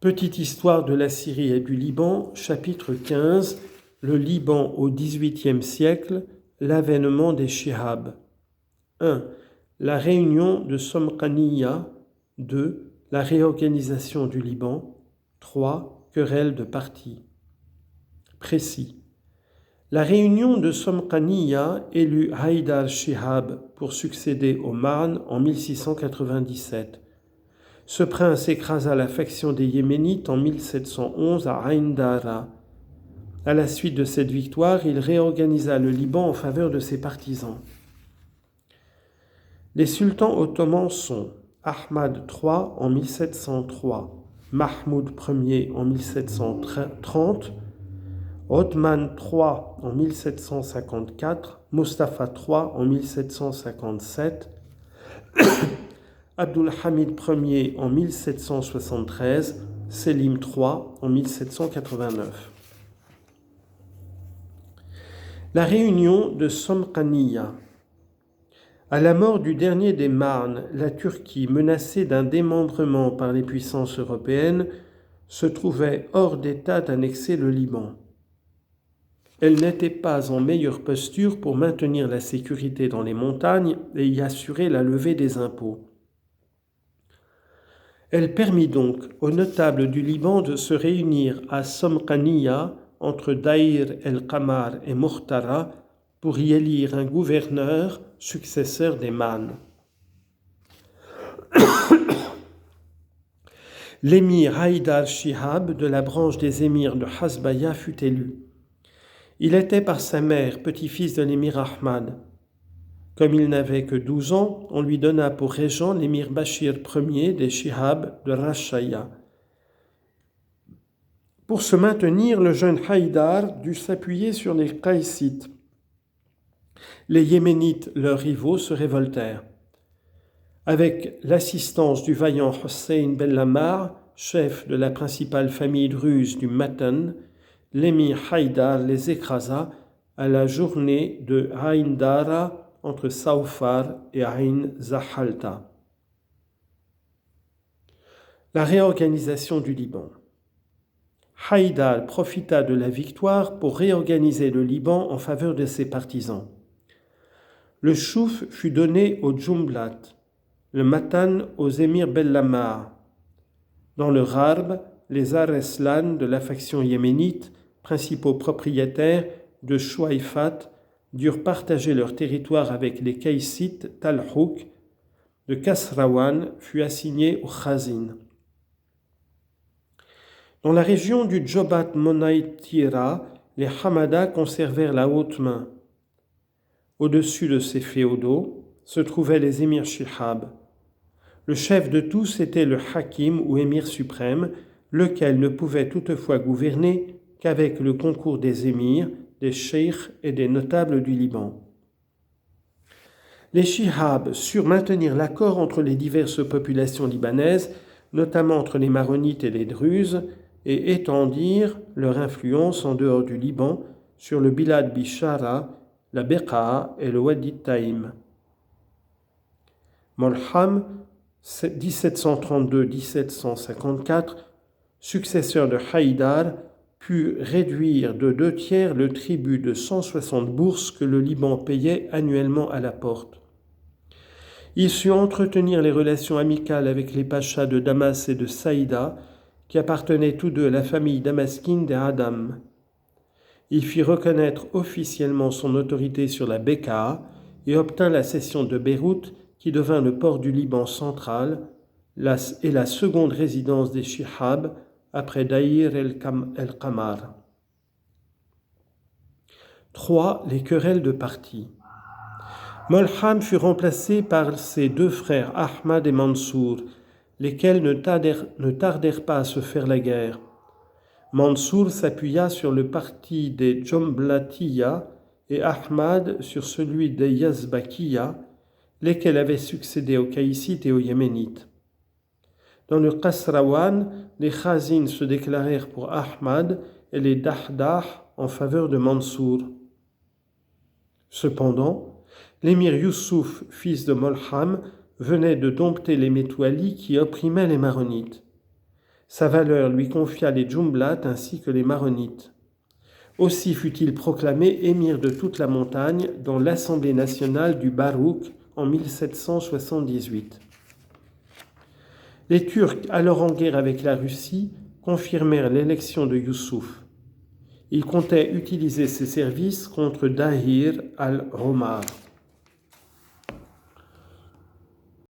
Petite histoire de la Syrie et du Liban, chapitre 15, le Liban au XVIIIe siècle, l'avènement des Shihab. 1. La réunion de Somqaniya. 2. La réorganisation du Liban. 3. Querelle de partis. Précis. La réunion de Somqaniya élut Haïdar Shihab pour succéder au Marn en 1697. Ce prince écrasa la faction des Yéménites en 1711 à Ain Dara. À la suite de cette victoire, il réorganisa le Liban en faveur de ses partisans. Les sultans ottomans sont Ahmad III en 1703, Mahmoud Ier en 1730, Othman III en 1754, Mustapha III en 1757, Abdulhamid Ier en 1773, Selim III en 1789. La réunion de Somqaniya. À la mort du dernier des Marnes, la Turquie, menacée d'un démembrement par les puissances européennes, se trouvait hors d'état d'annexer le Liban. Elle n'était pas en meilleure posture pour maintenir la sécurité dans les montagnes et y assurer la levée des impôts. Elle permit donc aux notables du Liban de se réunir à Somqaniya entre Daïr el-Qamar et Mokhtara pour y élire un gouverneur successeur des Marnes. L'émir Haïdar Shihab de la branche des émirs de Hasbaya fut élu. Il était par sa mère petit-fils de l'émir Ahmad. Comme il n'avait que 12 ans, on lui donna pour régent l'émir Bachir Ier des Shihab de Rashaya. Pour se maintenir, le jeune Haïdar dut s'appuyer sur les Qaïsites. Les Yéménites, leurs rivaux, se révoltèrent. Avec l'assistance du vaillant Hossein Bellamar, chef de la principale famille druze du Matan, l'émir Haïdar les écrasa à la journée de Ain Dara entre Saoufar et Ain Zahalta. La réorganisation du Liban. Haïdar profita de la victoire pour réorganiser le Liban en faveur de ses partisans. Le chouf fut donné aux Djumblat, le Matan aux émirs Bellamar. Dans le Gharb, les Ar-Eslan de la faction yéménite, principaux propriétaires de Chouaïfat, durent partager leur territoire avec les Qaïsites Talhouk. De Kasrawan fut assigné au Khazin. Dans la région du Djobat Monaïtira, les Hamadas conservèrent la haute main. Au-dessus de ces féodaux se trouvaient les émirs Shihab. Le chef de tous était le Hakim ou émir suprême, lequel ne pouvait toutefois gouverner qu'avec le concours des émirs, des cheikhs et des notables du Liban. Les Shihab surent maintenir l'accord entre les diverses populations libanaises, notamment entre les Maronites et les Druzes, et étendirent leur influence en dehors du Liban sur le Bilad Bishara, la Beqa et le Wadi Taïm. Molham, 1732-1754, successeur de Haïdar, put réduire de 2/3 le tribut de 160 bourses que le Liban payait annuellement à la porte. Il sut entretenir les relations amicales avec les pachas de Damas et de Saïda, qui appartenaient tous deux à la famille damasquine des Adam. Il fit reconnaître officiellement son autorité sur la Bekaa et obtint la cession de Beyrouth, qui devint le port du Liban central et la seconde résidence des Shihab après Daïr el-Qamar. 3. Les querelles de partis. Molham fut remplacé par ses deux frères Ahmad et Mansour, lesquels ne tardèrent pas à se faire la guerre. Mansour s'appuya sur le parti des Djomblatiya et Ahmad sur celui des Yazbakiya, lesquels avaient succédé aux Qaïsites et aux Yéménites. Dans le Qasrawan, les Khazins se déclarèrent pour Ahmad et les Dahdah en faveur de Mansour. Cependant, l'émir Youssouf, fils de Molham, venait de dompter les Métoualis qui opprimaient les Maronites. Sa valeur lui confia les Djumblat ainsi que les Maronites. Aussi fut-il proclamé émir de toute la montagne dans l'Assemblée nationale du Barouk en 1778. Les Turcs, alors en guerre avec la Russie, confirmèrent l'élection de Youssouf. Ils comptaient utiliser ses services contre Dahir al-Romar.